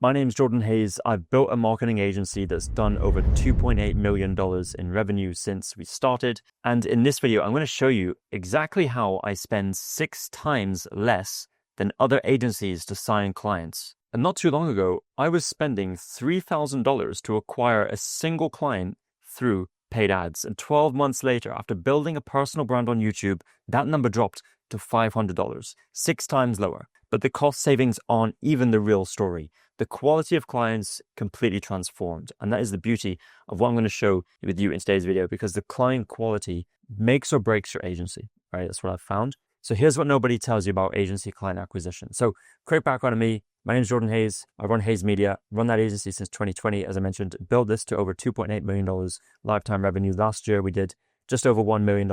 My name's Jordan Hayes. I've built a marketing agency that's done over $2.8 million in revenue since we started. And in this video, I'm going to show you exactly how I spend 6 times less than other agencies to sign clients. And not too long ago, I was spending $3,000 to acquire a single client through paid ads. And 12 months later, after building a personal brand on YouTube, that number dropped to $500, 6 times lower. But the cost savings aren't even the real story. The quality of clients completely transformed. And that is the beauty of what I'm going to show with you in today's video, because the client quality makes or breaks your agency, right? That's what I've found. So here's what nobody tells you about agency client acquisition. So quick background on me. My name is Jordan Hayes. I run Hayes Media, run that agency since 2020. As I mentioned, built this to over $2.8 million lifetime revenue. Last year, we did just over $1 million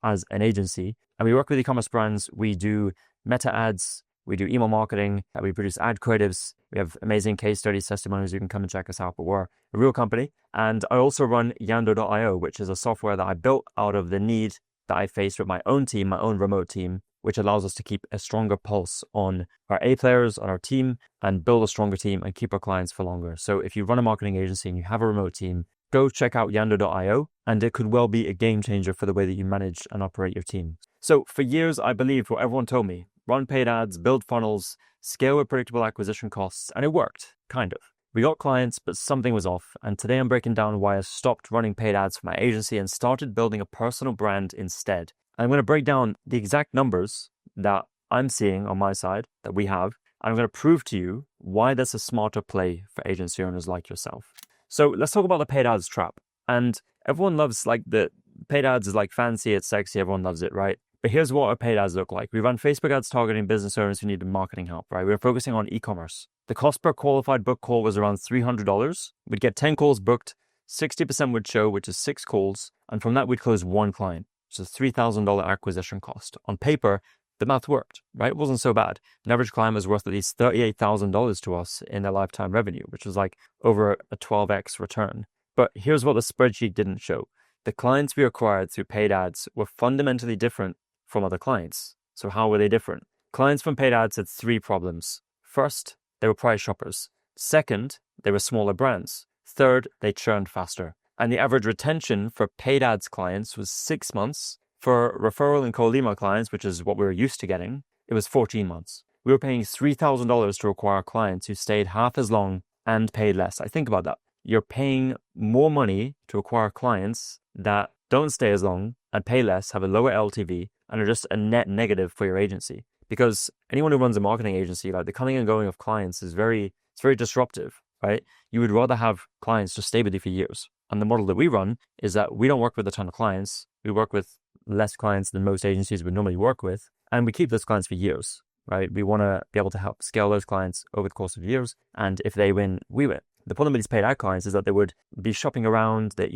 as an agency. And we work with e-commerce brands. We do meta ads. We do email marketing. We produce ad creatives. We have amazing case studies, testimonies. You can come and check us out, but we're a real company. And I also run Yando.io, which is a software that I built out of the need that I faced with my own team, my own remote team, which allows us to keep a stronger pulse on our A players, on our team, and build a stronger team and keep our clients for longer. So if you run a marketing agency and you have a remote team, go check out Yando.io, and it could well be a game changer for the way that you manage and operate your team. So for years, I believed what everyone told me. Run paid ads, build funnels, scale with predictable acquisition costs, and it worked, kind of. We got clients, but something was off, and today I'm breaking down why I stopped running paid ads for my agency and started building a personal brand instead. I'm going to break down the exact numbers that I'm seeing on my side, that we have, and I'm going to prove to you why that's a smarter play for agency owners like yourself. So let's talk about the paid ads trap. And everyone loves, the paid ads is fancy, it's sexy, everyone loves it, right? But here's what our paid ads look like. We run Facebook ads targeting business owners who need marketing help, right? We're focusing on e-commerce. The cost per qualified book call was around $300. We'd get 10 calls booked, 60% would show, which is 6 calls. And from that, we'd close 1 client, which is a $3,000 acquisition cost. On paper, the math worked, right? It wasn't so bad. An average client was worth at least $38,000 to us in their lifetime revenue, which was over a 12x return. But here's what the spreadsheet didn't show. The clients we acquired through paid ads were fundamentally different from other clients. So how were they different? Clients from paid ads had 3 problems. First, they were price shoppers. Second, they were smaller brands. Third, they churned faster. And the average retention for paid ads clients was 6 months. For referral and cold email clients, which is what we were used to getting, it was 14 months. We were paying $3,000 to acquire clients who stayed half as long and paid less. I think about that. You're paying more money to acquire clients that don't stay as long and pay less, have a lower LTV, and are just a net negative for your agency. Because anyone who runs a marketing agency, the coming and going of clients is very disruptive, right? You would rather have clients just stay with you for years. And the model that we run is that we don't work with a ton of clients. We work with less clients than most agencies would normally work with. And we keep those clients for years, right? We want to be able to help scale those clients over the course of years. And if they win, we win. The problem with these paid ad clients is that they would be shopping around, that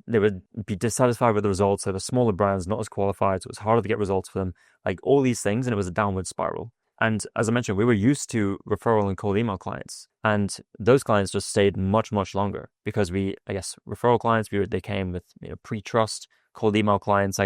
they would be dissatisfied with the results. They were smaller brands, not as qualified, so it was harder to get results for them, all these things, and it was a downward spiral. And as I mentioned, we were used to referral and cold email clients, and those clients just stayed much, much longer because referral clients, they came with pre-trust. Cold email clients,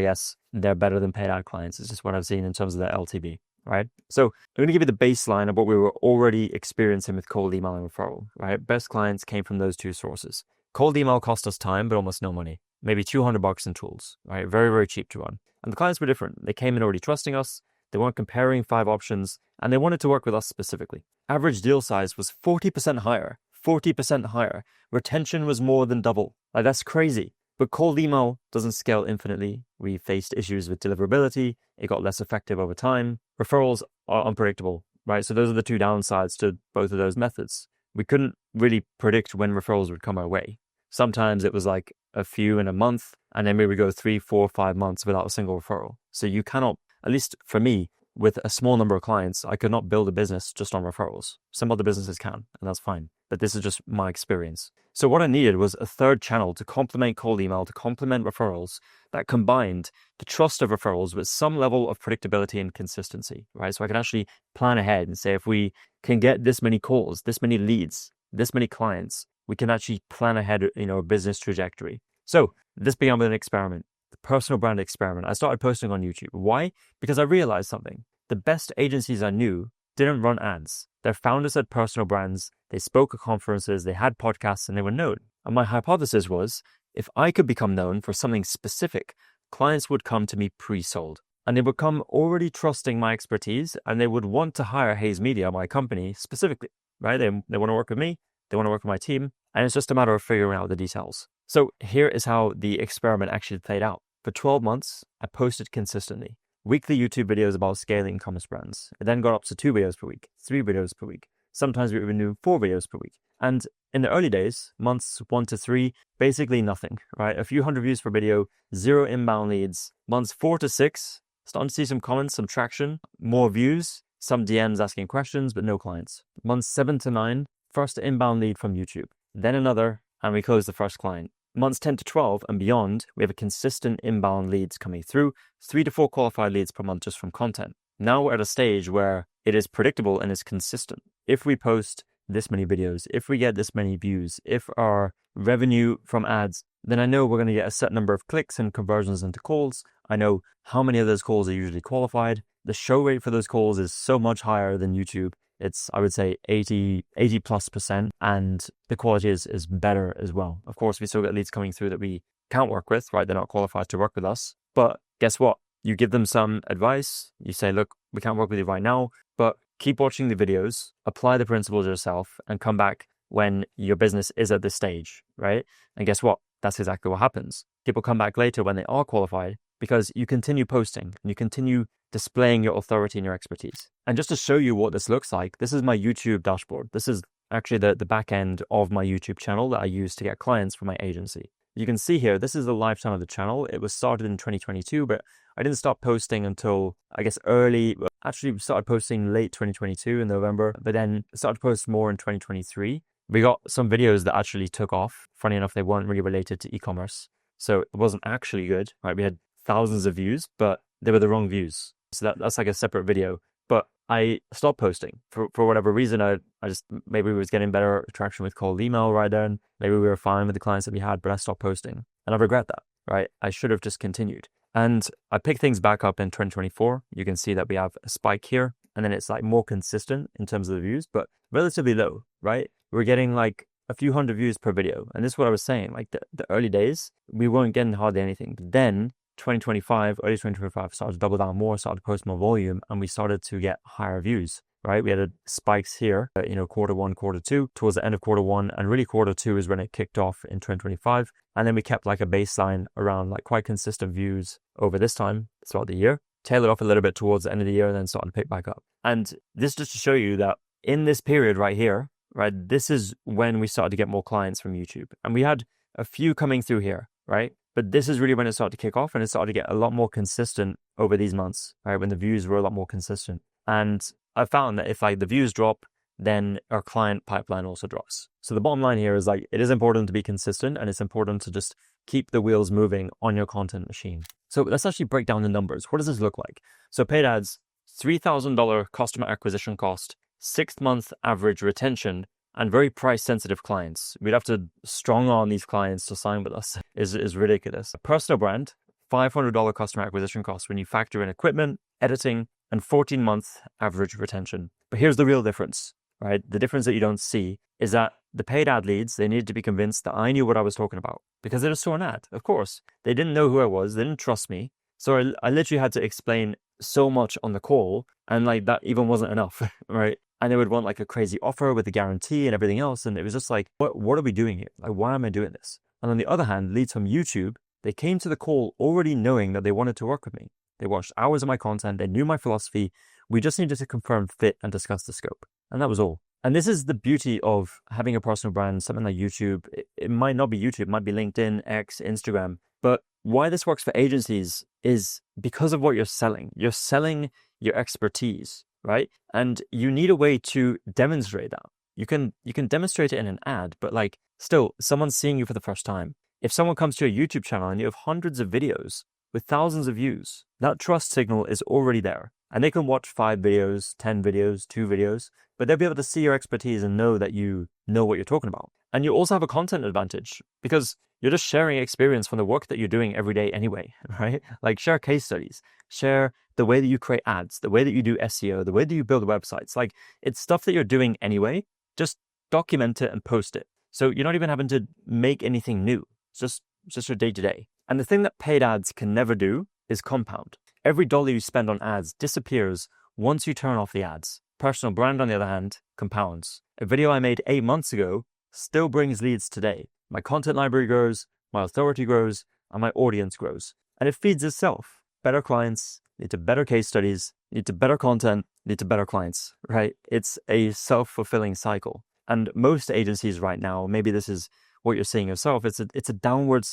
they're better than paid ad clients. It's just what I've seen in terms of their LTV. Right? So I'm going to give you the baseline of what we were already experiencing with cold email and referral, right? Best clients came from those 2 sources. Cold email cost us time, but almost no money. Maybe $200 in tools, right? Very, very cheap to run. And the clients were different. They came in already trusting us. They weren't comparing 5 options, and they wanted to work with us specifically. Average deal size was 40% higher. 40% higher. Retention was more than double. That's crazy. But cold email doesn't scale infinitely. We faced issues with deliverability. It got less effective over time. Referrals are unpredictable, right? So those are the 2 downsides to both of those methods. We couldn't really predict when referrals would come our way. Sometimes it was a few in a month, and then we would go 3, 4, 5 months without a single referral. So you cannot, at least for me, with a small number of clients, I could not build a business just on referrals. Some other businesses can, and that's fine. But this is just my experience. So what I needed was a third channel to complement cold email, to complement referrals, that combined the trust of referrals with some level of predictability and consistency, right? So I can actually plan ahead and say, if we can get this many calls, this many leads, this many clients, we can actually plan ahead, a business trajectory. So this began with an experiment. The personal brand experiment. I started posting on YouTube. Why? Because I realized something. The best agencies I knew didn't run ads. Their founders had personal brands. they spoke at conferences, they had podcasts, and they were known. And my hypothesis was, if I could become known for something specific, clients would come to me pre-sold. And they would come already trusting my expertise, and they would want to hire Hayes Media, my company, specifically, right? They want to work with me, they want to work with my team, and it's just a matter of figuring out the details. So here is how the experiment actually played out. For 12 months, I posted consistently. Weekly YouTube videos about scaling e-commerce brands. It then got up to 2 videos per week, 3 videos per week. Sometimes we even do 4 videos per week. And in the early days, months 1 to 3, basically nothing, right? A few hundred views per video, 0 inbound leads. Months 4 to 6, starting to see some comments, some traction, more views, some DMs asking questions, but no clients. Months 7 to 9, first inbound lead from YouTube, then another, and we close the first client. Months 10 to 12 and beyond, we have a consistent inbound leads coming through, 3 to 4 qualified leads per month just from content. Now we're at a stage where it is predictable and is consistent. If we post this many videos, if we get this many views, if our revenue from ads, then I know we're going to get a set number of clicks and conversions into calls. I know how many of those calls are usually qualified. The show rate for those calls is so much higher than YouTube. It's, I would say, 80+%, and the quality is better as well. Of course, we still get leads coming through that we can't work with, right? They're not qualified to work with us. But guess what? You give them some advice. You say, look, we can't work with you right now, but keep watching the videos, apply the principles yourself, and come back when your business is at this stage, right? And guess what? That's exactly what happens. People come back later when they are qualified because you continue posting and you continue displaying your authority and your expertise. And just to show you what this looks like, this is my YouTube dashboard. This is actually the back end of my YouTube channel that I use to get clients for my agency. You can see here, this is the lifetime of the channel. It was started in 2022, but I didn't start posting until, I guess, actually started posting late 2022 in November, but then started to post more in 2023. We got some videos that actually took off. Funny enough, they weren't really related to e-commerce. So it wasn't actually good, right? We had thousands of views, but they were the wrong views. So that's like a separate video. But I stopped posting for whatever reason. I just, maybe we was getting better traction with cold email right then. Maybe we were fine with the clients that we had, but I stopped posting. And I regret that, right? I should have just continued. And I picked things back up in 2024. You can see that we have a spike here, and then it's like more consistent in terms of the views, but relatively low, right? We're getting like a few hundred views per video. And this is what I was saying, like the early days, we weren't getting hardly anything. But then 2025, early 2025, started to double down more, started to post more volume, and we started to get higher views, right? We had spikes here, quarter 1, quarter 2, towards the end of quarter 1, and really quarter 2 is when it kicked off in 2025. And then we kept like a baseline around like quite consistent views over this time throughout the year, tailored off a little bit towards the end of the year, and then started to pick back up. And this just to show you that in this period right here, right, this is when we started to get more clients from YouTube. And we had a few coming through here, right? But this is really when it started to kick off, and it started to get a lot more consistent over these months, right? When the views were a lot more consistent. And I found that if like the views drop, then our client pipeline also drops. So the bottom line here is like, it is important to be consistent, and it's important to just keep the wheels moving on your content machine. So let's actually break down the numbers. What does this look like? So paid ads, $3,000 customer acquisition cost, 6-month average retention, and very price sensitive clients. We'd have to strong arm these clients to sign with us is ridiculous. A personal brand, $500 customer acquisition cost when you factor in equipment, editing, and 14-month average retention. But here's the real difference, right? The difference that you don't see is that the paid ad leads, they needed to be convinced that I knew what I was talking about because they just saw an ad. Of course, they didn't know who I was. They didn't trust me. So I literally had to explain so much on the call, and like that even wasn't enough, right? And they would want like a crazy offer with a guarantee and everything else. And it was just like, what are we doing here? Like, why am I doing this? And on the other hand, leads from YouTube, they came to the call already knowing that they wanted to work with me. They watched hours of my content. They knew my philosophy. We just needed to confirm fit and discuss the scope. And that was all. And this is the beauty of having a personal brand, something like YouTube. It might not be YouTube, it might be LinkedIn, X, Instagram. But why this works for agencies is because of what you're selling. You're selling your expertise, right? And you need a way to demonstrate that. You can demonstrate it in an ad, but like still, someone's seeing you for the first time. If someone comes to your YouTube channel and you have hundreds of videos with thousands of views, that trust signal is already there. And they can watch 5 videos, 10 videos, 2 videos, but they'll be able to see your expertise and know that you know what you're talking about. And you also have a content advantage because you're just sharing experience from the work that you're doing every day anyway, right? Like share case studies, share the way that you create ads, the way that you do SEO, the way that you build websites. Like it's stuff that you're doing anyway. Just document it and post it. So you're not even having to make anything new. It's just your day-to-day. And the thing that paid ads can never do is compound. Every dollar you spend on ads disappears once you turn off the ads. Personal brand, on the other hand, compounds. A video I made 8 months ago still brings leads today. My content library grows, my authority grows, and my audience grows. And it feeds itself. Better clients lead to better case studies, lead to better content, lead to better clients, right? It's a self-fulfilling cycle. And most agencies right now, maybe this is what you're seeing yourself, it's a downward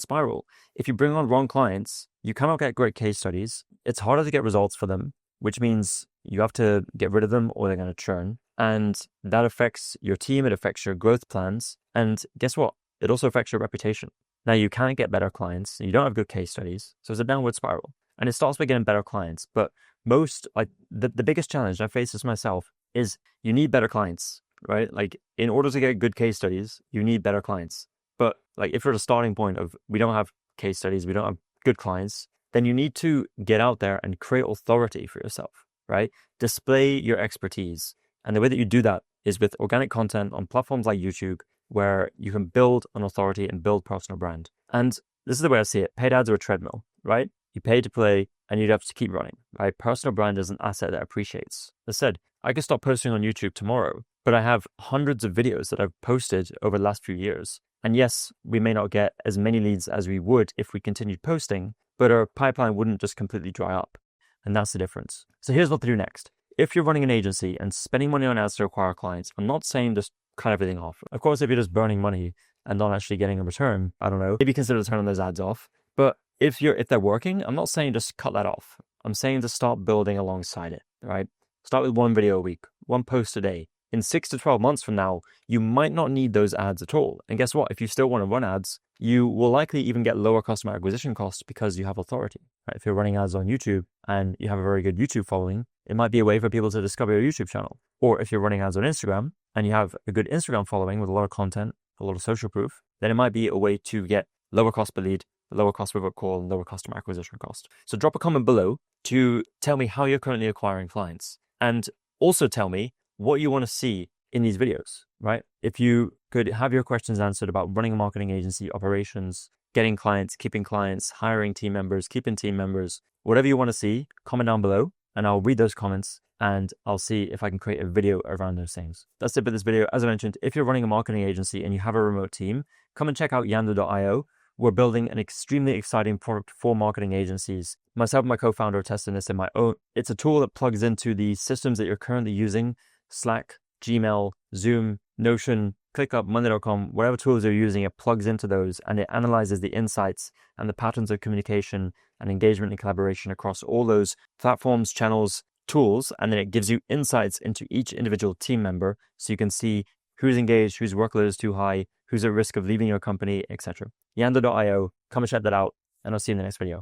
spiral. If you bring on wrong clients, you cannot get great case studies. It's harder to get results for them, which means you have to get rid of them or they're going to churn. And that affects your team, it affects your growth plans. And guess what? It also affects your reputation. Now you can't get better clients, you don't have good case studies, so it's a downward spiral. And it starts by getting better clients. But the biggest challenge, I face this myself, is you need better clients, right? Like, in order to get good case studies, you need better clients. But like, if you're at a starting point of we don't have case studies, we don't have good clients, then you need to get out there and create authority for yourself, right? Display your expertise. And the way that you do that is with organic content on platforms like YouTube, where you can build an authority and build personal brand. And this is the way I see it. Paid ads are a treadmill, right? You pay to play and you'd have to keep running, right? Personal brand is an asset that appreciates. As I said, I could stop posting on YouTube tomorrow, but I have hundreds of videos that I've posted over the last few years. And yes, we may not get as many leads as we would if we continued posting, but our pipeline wouldn't just completely dry up. And that's the difference. So here's what to do next. If you're running an agency and spending money on ads to acquire clients, I'm not saying just cut everything off. Of course, if you're just burning money and not actually getting a return, I don't know, maybe consider turning those ads off. But if they're working, I'm not saying just cut that off. I'm saying to start building alongside it, right? Start with 1 video a week, 1 post a day. In 6 to 12 months from now, you might not need those ads at all. And guess what? If you still want to run ads, you will likely even get lower customer acquisition costs because you have authority, right? If you're running ads on YouTube and you have a very good YouTube following, it might be a way for people to discover your YouTube channel. Or if you're running ads on Instagram and you have a good Instagram following with a lot of content, a lot of social proof, then it might be a way to get lower cost per lead, lower cost per call, and lower customer acquisition cost. So drop a comment below to tell me how you're currently acquiring clients. And also tell me what you want to see in these videos, right? If you could have your questions answered about running a marketing agency, operations, getting clients, keeping clients, hiring team members, keeping team members, whatever you want to see, comment down below and I'll read those comments and I'll see if I can create a video around those things. That's it for this video. As I mentioned, if you're running a marketing agency and you have a remote team, come and check out yanda.io. We're building an extremely exciting product for marketing agencies. Myself and my co-founder are testing this in my own. It's a tool that plugs into the systems that you're currently using, Slack, Gmail, Zoom, Notion, ClickUp, Monday.com, whatever tools you're using, it plugs into those and it analyzes the insights and the patterns of communication and engagement and collaboration across all those platforms, channels, tools, and then it gives you insights into each individual team member so you can see who's engaged, whose workload is too high, who's at risk of leaving your company, etc. Yanda.io, come and check that out, and I'll see you in the next video.